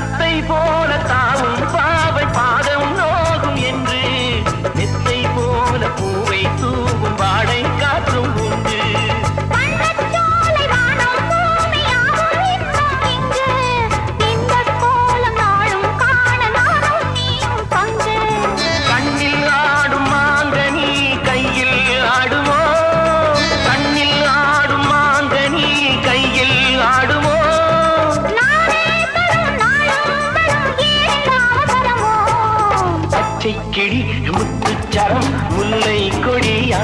தத்தை போல தாவும் பாவை பாதம் நோகும் என்று மெத்தை போல பூவை தூவும் வாடை காற்றும் உண்டு. கண்ணில் ஆடும் மாங்கனி கையில் ஆடுமோ, கண்ணில் ஆடும் மாங்கனி கையில் ஆடுமோ. பச்சை கிளி முத்துச்சரம் முல்லை கொடியா